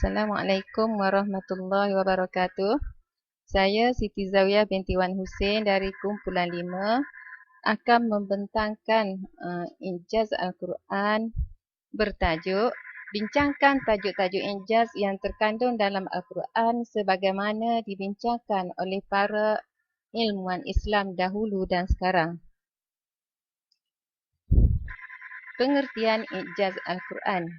Assalamualaikum warahmatullahi wabarakatuh. Saya Siti Zawiyah binti Wan Hussein dari kumpulan 5 akan membentangkan Ijaz Al-Quran bertajuk Bincangkan tajuk-tajuk ijaz yang terkandung dalam Al-Quran sebagaimana dibincangkan oleh para ilmuwan Islam dahulu dan sekarang. Pengertian Ijaz Al-Quran.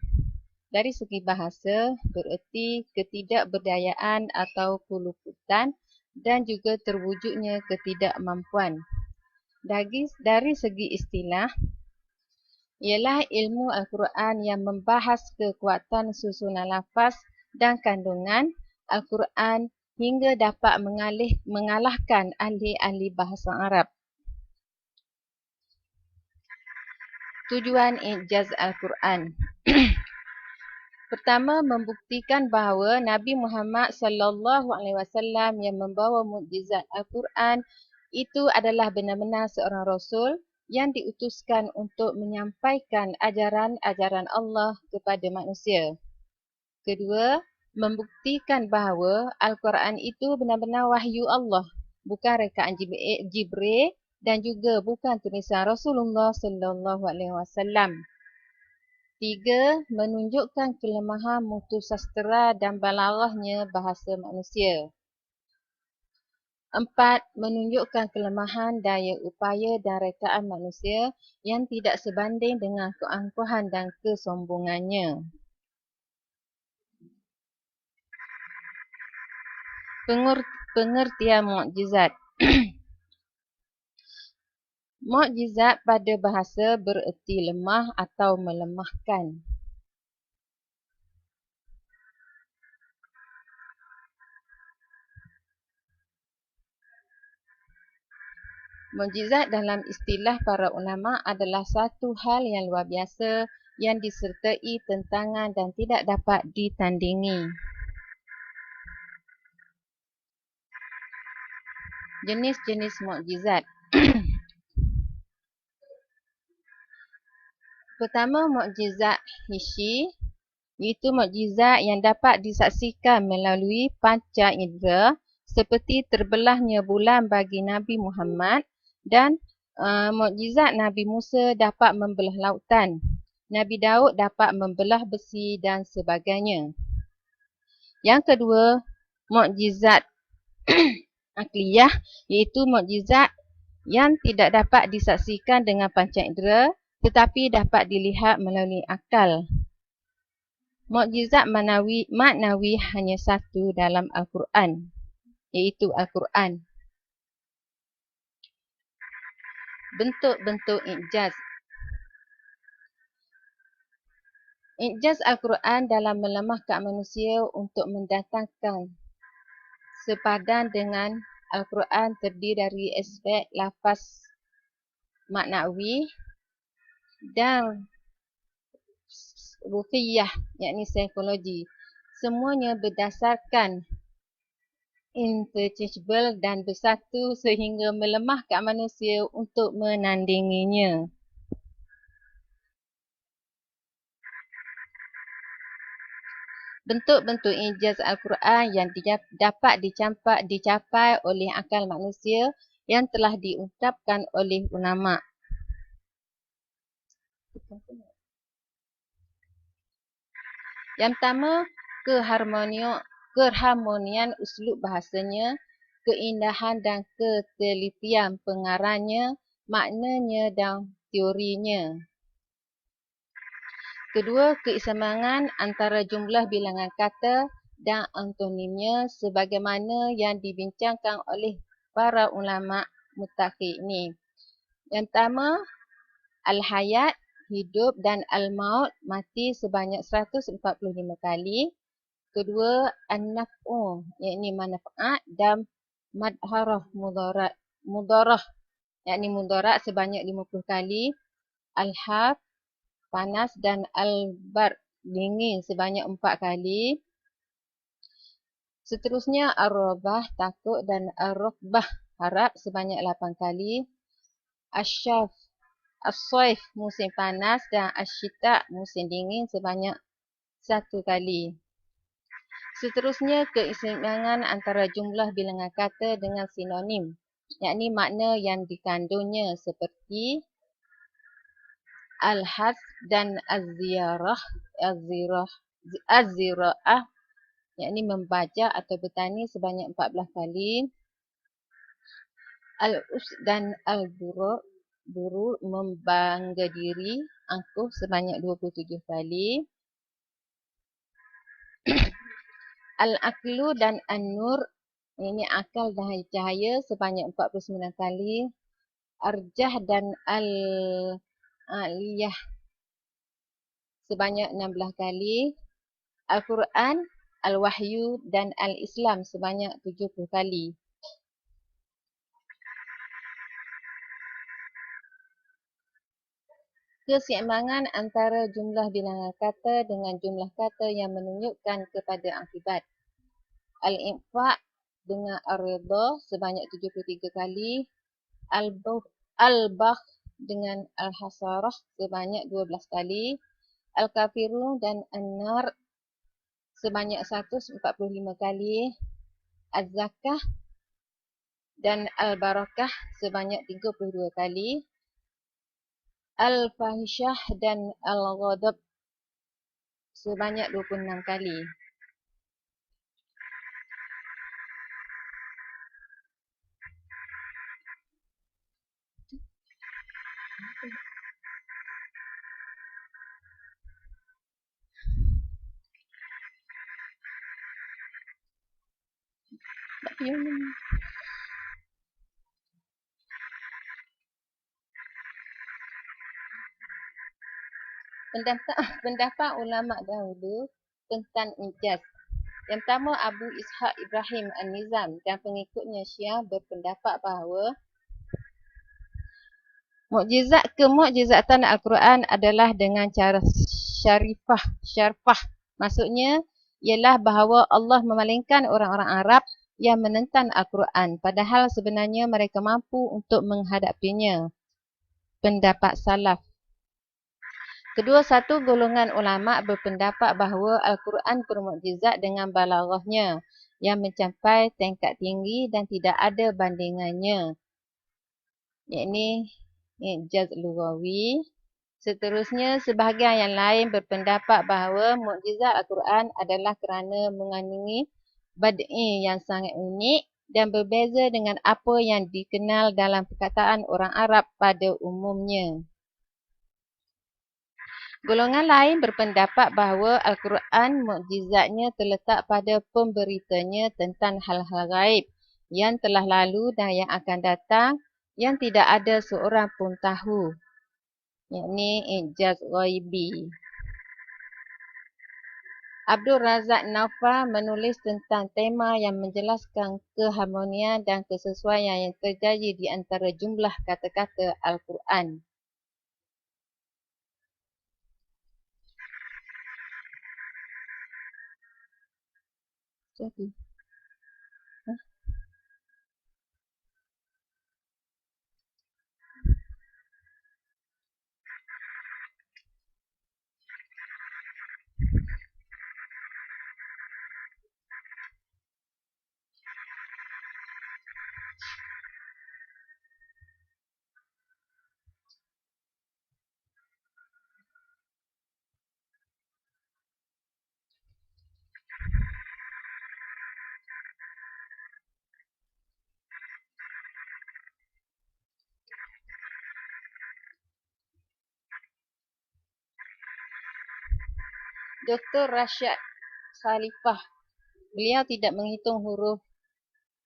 Dari segi bahasa, bererti ketidakberdayaan atau keluputan dan juga terwujudnya ketidakmampuan. Dari segi istilah, ialah ilmu Al-Quran yang membahas kekuatan susunan lafaz dan kandungan Al-Quran hingga dapat mengalahkan ahli-ahli bahasa Arab. Tujuan Ijaz Al-Quran. Pertama, membuktikan bahawa Nabi Muhammad sallallahu alaihi wasallam yang membawa mukjizat Al-Quran itu adalah benar-benar seorang rasul yang diutuskan untuk menyampaikan ajaran-ajaran Allah kepada manusia. Kedua, membuktikan bahawa Al-Quran itu benar-benar wahyu Allah, bukan rekaan Jibril dan juga bukan tulisan Rasulullah sallallahu alaihi wasallam. 3. Menunjukkan kelemahan mutu sastera dan balaghahnya bahasa manusia. 4. Menunjukkan kelemahan daya upaya dan rekaan manusia yang tidak sebanding dengan keangkuhan dan kesombongannya. Pengertian mukjizat. Mukjizat pada bahasa bererti lemah atau melemahkan. Mukjizat dalam istilah para ulama adalah satu hal yang luar biasa yang disertai tentangan dan tidak dapat ditandingi. Jenis-jenis mukjizat. Pertama, mukjizat hissi, iaitu mukjizat yang dapat disaksikan melalui panca indera seperti terbelahnya bulan bagi Nabi Muhammad dan mukjizat Nabi Musa dapat membelah lautan. Nabi Daud dapat membelah besi dan sebagainya. Yang kedua, mukjizat akliyah, iaitu mukjizat yang tidak dapat disaksikan dengan panca indera tetapi dapat dilihat melalui akal. Mukjizat maknawi hanya satu dalam Al-Quran, iaitu Al-Quran. Bentuk-bentuk ijaz. Ijaz Al-Quran dalam melemahkan manusia untuk mendatangkan sepadan dengan Al-Quran terdiri dari aspek lafaz maknawi dan ruhiyah, yakni psikologi. Semuanya berdasarkan interchangeable dan bersatu sehingga melemahkan manusia untuk menandinginya. Bentuk-bentuk ijaz Al-Quran yang dapat dicapai oleh akal manusia yang telah diungkapkan oleh ulama. Yang pertama, keharmonian uslub bahasanya, keindahan dan ketelitian pengarangnya, maknanya dan teorinya. Kedua, keseimbangan antara jumlah bilangan kata dan antonimnya sebagaimana yang dibincangkan oleh para ulama mutakhir ini. Yang pertama, al-hayat, hidup, dan al-maut, mati sebanyak 145 kali. Kedua, an-naf'u, yakni manfaat, dan madharah, mudarah, yakni mudarat sebanyak 50 kali. Al-haf, panas, dan al-bar, dingin sebanyak 4 kali. Seterusnya ar-rabah, takut, dan ar-rukbah, harap sebanyak 8 kali. Asyaf, as-saif, musim panas, dan asyita, musim dingin sebanyak 1 kali. Seterusnya, keseimbangan antara jumlah bilangan kata dengan sinonim, yakni makna yang dikandungnya seperti al-has dan az-zira'ah, yakni membaca atau bertani sebanyak 14 kali, al-us dan al-buru membangga diri, angkuh sebanyak 27 kali, al-aklu dan an-nur, ini akal dan cahaya sebanyak 49 kali, arjah dan al-aliyah sebanyak 16 kali, Al-Quran, Al-Wahyu dan Al-Islam sebanyak 70 kali. Keseimbangan antara jumlah bilangan kata dengan jumlah kata yang menunjukkan kepada akibat. Al-Infaq dengan Ar-Ridha sebanyak 73 kali, Al-Bakh dengan Al-Hasarah sebanyak 12 kali, Al-Kafirun dan An-Nar sebanyak 145 kali, Az-Zakah dan Al-Barakah sebanyak 32 kali, Al-Fahishah dan Al-Ghadab sebanyak 26 kali. Pendapat ulama dahulu tentang ijaz. Yang pertama, Abu Ishaq Ibrahim An-Nizam dan pengikutnya Syiah berpendapat bahawa kemukjizatan Al-Quran adalah dengan cara syarfah. Maksudnya ialah bahawa Allah memalingkan orang-orang Arab yang menentang Al-Quran, padahal sebenarnya mereka mampu untuk menghadapinya. Pendapat salaf. Kedua, satu golongan ulama berpendapat bahawa Al-Quran bermukjizat dengan balaghahnya yang mencapai tingkat tinggi dan tidak ada bandingannya, yakni ijaz lughawi. Seterusnya, sebahagian yang lain berpendapat bahawa mukjizat Al-Quran adalah kerana mengandungi bad'i yang sangat unik dan berbeza dengan apa yang dikenal dalam perkataan orang Arab pada umumnya. Golongan lain berpendapat bahawa Al-Quran mukjizatnya terletak pada pemberitanya tentang hal-hal gaib yang telah lalu dan yang akan datang yang tidak ada seorang pun tahu, yakni ijaz ghaibi. Abdul Razak Naufal menulis tentang tema yang menjelaskan keharmonian dan kesesuaian yang terjadi di antara jumlah kata-kata Al-Quran. Jadi, Dr. Rashad Khalifah, beliau tidak menghitung huruf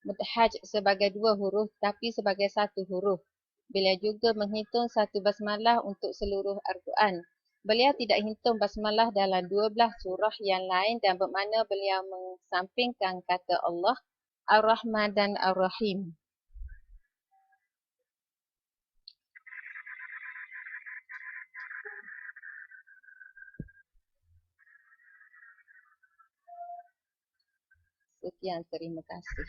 mudhaj sebagai dua huruf tapi sebagai satu huruf. Beliau juga menghitung satu basmalah untuk seluruh Al-Quran. Beliau tidak hitung basmalah dalam 12 surah yang lain dan bermakna beliau mengesampingkan kata Allah, Ar-Rahman dan Ar-Rahim. Sekian, terima kasih.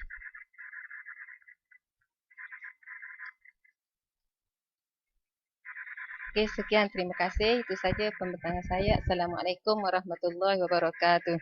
Okey, sekian, terima kasih. Itu saja pembincangan saya. Assalamualaikum warahmatullahi wabarakatuh.